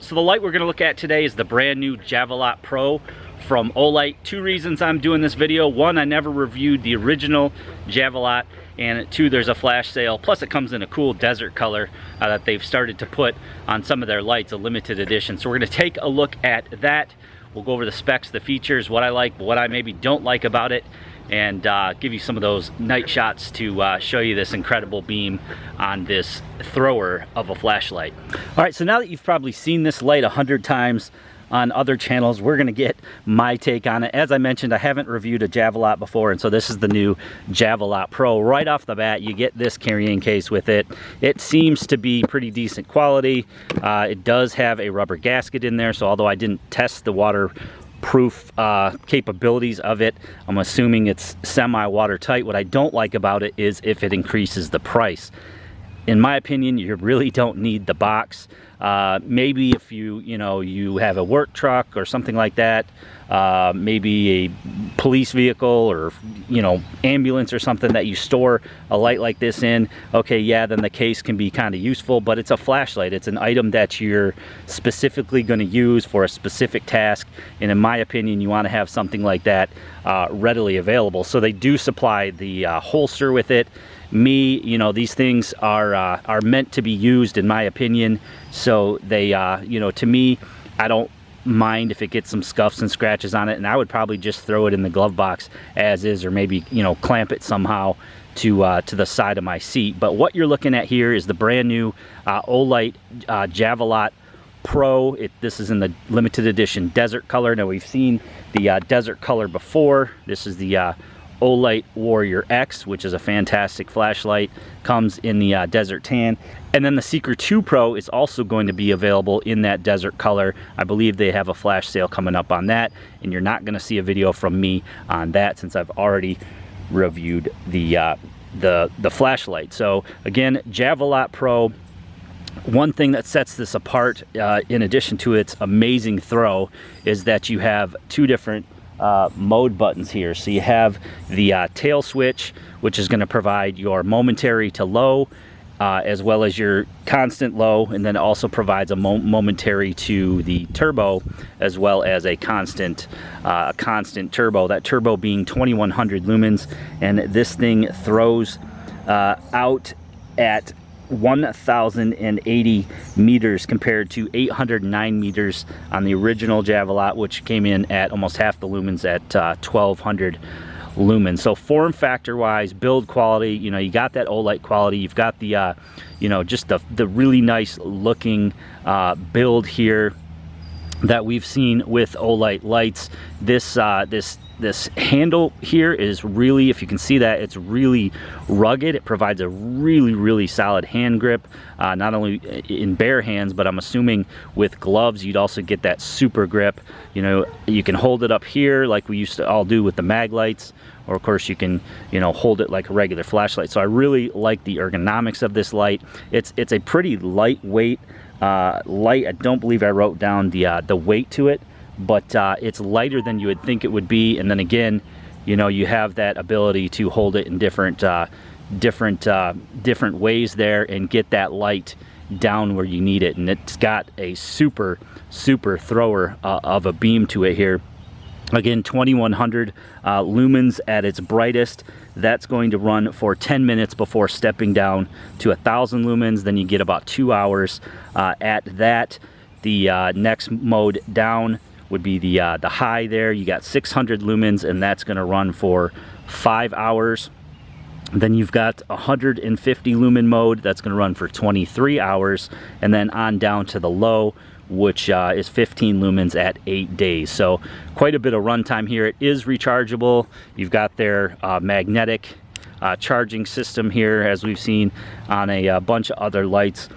So the light we're going to look at today is the brand new Javelot Pro from Olight. Two reasons I'm doing this video. One, I never reviewed the original Javelot, and two, there's a flash sale. Plus it comes in a cool desert color that they've started to put on some of their lights, a limited edition. So we're going to take a look at that. We'll go over the specs, the features, what I like, what I maybe don't like about it, and give you some of those night shots to show you this incredible beam on this thrower of a flashlight. All right, so now that you've probably seen this light 100 times on other channels, we're gonna get my take on it. As I mentioned, I haven't reviewed a Javelot before, and so this is the new Javelot Pro. Right off the bat, you get this carrying case with it. It seems to be pretty decent quality. It does have a rubber gasket in there, so although I didn't test the waterproof capabilities of it, I'm assuming it's semi-watertight. What I don't like about it is if it increases the price. In my opinion, you really don't need the box. Maybe if you have a work truck or something like that, maybe a police vehicle or ambulance or something that you store a light like this in, okay, yeah, then the case can be kind of useful. But it's a flashlight. It's an item that you're specifically going to use for a specific task, and in my opinion, you want to have something like that readily available. So they do supply the holster with it. These things are meant to be used, in my opinion. So they, to me, I don't mind if it gets some scuffs and scratches on it, and I would probably just throw it in the glove box as is, or maybe clamp it somehow to the side of my seat. But what you're looking at here is the brand new Olight Javelot Pro. This is in the limited edition desert color. Now we've seen the desert color before. This is the Olight Warrior X, which is a fantastic flashlight. Comes in the desert tan. And then the Seeker 2 Pro is also going to be available in that desert color. I believe they have a flash sale coming up on that, and you're not going to see a video from me on that since I've already reviewed the flashlight. So again, Javelot Pro. One thing that sets this apart, in addition to its amazing throw, is that you have two different mode buttons here. So you have the tail switch, which is going to provide your momentary to low, as well as your constant low, and then it also provides a momentary to the turbo, as well as a constant turbo. That turbo being 2100 lumens, and this thing throws out at 1080 meters compared to 809 meters on the original Javelot, which came in at almost half the lumens at 1200 lumens. So form factor wise, build quality, you got that Olight quality. You've got the just the really nice looking build here that we've seen with Olight lights. This handle here is really, if you can see that, it's really rugged. It provides a really solid hand grip, not only in bare hands, but I'm assuming with gloves you'd also get that super grip. You can hold it up here like we used to all do with the mag lights, or of course you can hold it like a regular flashlight. So I really like the ergonomics of this light. It's a pretty lightweight light. I don't believe I wrote down the weight to it, but it's lighter than you would think it would be. And then again, you have that ability to hold it in different ways there and get that light down where you need it. And it's got a super thrower of a beam to it here. Again, 2100 lumens at its brightest. That's going to run for 10 minutes before stepping down to 1000 lumens. Then you get about 2 hours at that. The next mode down would be the high there. You got 600 lumens, and that's going to run for 5 hours. Then you've got 150 lumen mode. That's going to run for 23 hours. And then on down to the low, which is 15 lumens at 8 days. So quite a bit of runtime here. It is rechargeable. You've got their magnetic charging system here, as we've seen on a bunch of other lights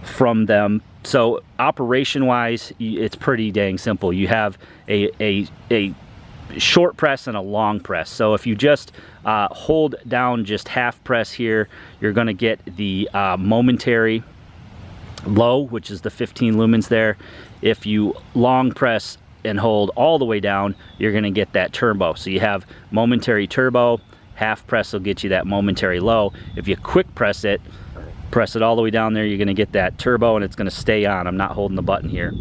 from them. So operation wise, it's pretty dang simple. You have a short press and a long press. So if you just hold down just half press here, you're going to get the momentary low, which is the 15 lumens there. If you long press and hold all the way down, you're going to get that turbo. So you have momentary turbo, half press will get you that momentary low. If you quick press it, Press it all the way down there, you're gonna get that turbo and it's gonna stay on. I'm not holding the button here.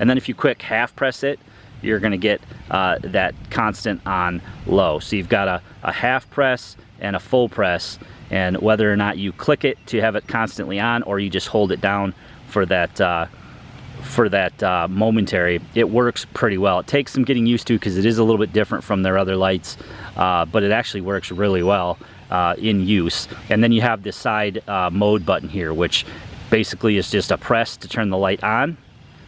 And then if you quick half press it, you're gonna get that constant on low. So you've got a half press and a full press, and whether or not you click it to have it constantly on or you just hold it down for that momentary, it works pretty well. It takes some getting used to because it is a little bit different from their other lights, but it actually works really well in use. And then you have this side mode button here, which basically is just a press to turn the light on.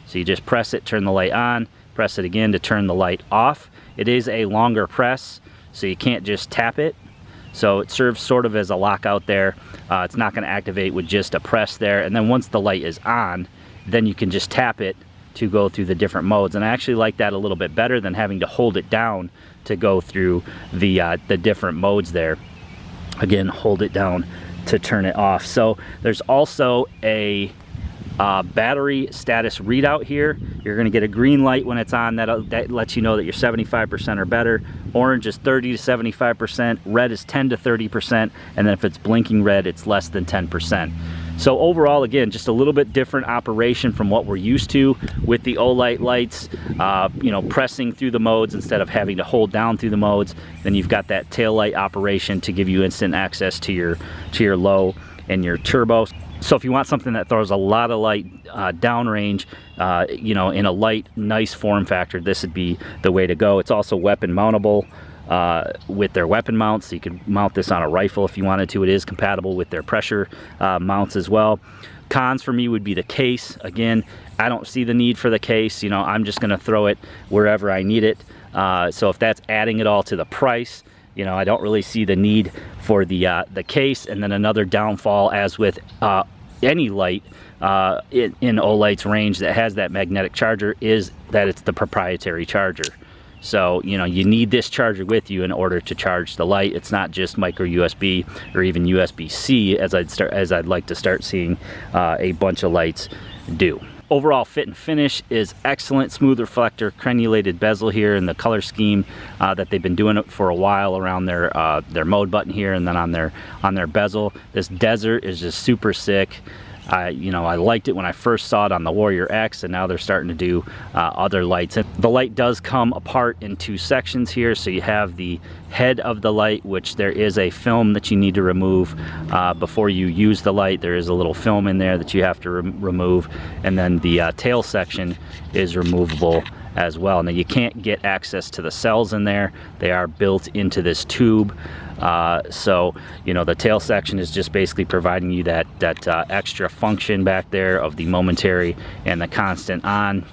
So you just press it, turn the light on, press it again to turn the light off. It is a longer press, so you can't just tap it. So it serves sort of as a lockout there. It's not going to activate with just a press there. And then once the light is on, then you can just tap it to go through the different modes. And I actually like that a little bit better than having to hold it down to go through the different modes there. Again, hold it down to turn it off. So there's also a battery status readout here. You're going to get a green light when it's on. That lets you know that you're 75% or better. Orange is 30 to 75%. Red is 10 to 30%. And then if it's blinking red, it's less than 10%. So overall, again, just a little bit different operation from what we're used to with the Olight lights, you know, pressing through the modes instead of having to hold down through the modes. Then you've got that tail light operation to give you instant access to your low and your turbo. So if you want something that throws a lot of light downrange, you know, in a light, nice form factor, this would be the way to go. It's also weapon mountable with their weapon mounts. So you could mount this on a rifle if you wanted to. It is compatible with their pressure mounts as well. Cons for me would be the case. Again, I don't see the need for the case. You know, I'm just going to throw it wherever I need it. So if that's adding it all to the price, you know, I don't really see the need for the case. And then another downfall, as with any light in Olight's range that has that magnetic charger, is that it's the proprietary charger. So, you know, you need this charger with you in order to charge the light. It's not just micro USB or even USB-C, as I'd like to start seeing a bunch of lights do. Overall fit and finish is excellent. Smooth reflector, crenulated bezel here, and the color scheme that they've been doing it for a while around their mode button here, and then on their bezel. This desert is just super sick. You know, I liked it when I first saw it on the Warrior X, and now they're starting to do other lights. And the light does come apart in two sections here. So you have the head of the light, which there is a film that you need to remove before you use the light. There is a little film in there that you have to remove, and then the tail section is removable as well. Now you can't get access to the cells in there. They are built into this tube. So, you know, the tail section is just basically providing you that extra function back there of the momentary and the constant on.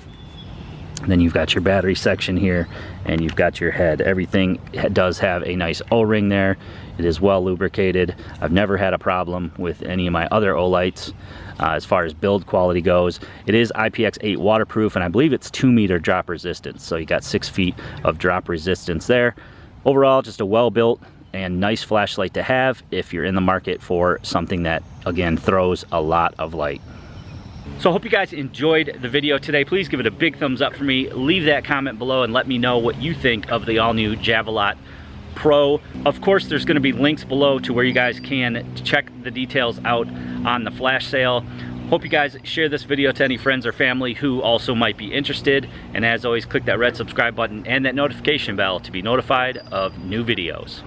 And then you've got your battery section here, and you've got your head. Everything does have a nice O-ring there. It is well lubricated. I've never had a problem with any of my other Olights as far as build quality goes. It is IPX8 waterproof, and I believe it's 2-meter drop resistance. So you got 6 feet of drop resistance there. Overall, just a well-built and nice flashlight to have if you're in the market for something that, again, throws a lot of light. So I hope you guys enjoyed the video today. Please give it a big thumbs up for me. Leave that comment below and let me know what you think of the all-new Javelot Pro. Of course, there's going to be links below to where you guys can check the details out on the flash sale. Hope you guys share this video to any friends or family who also might be interested. And as always, click that red subscribe button and that notification bell to be notified of new videos.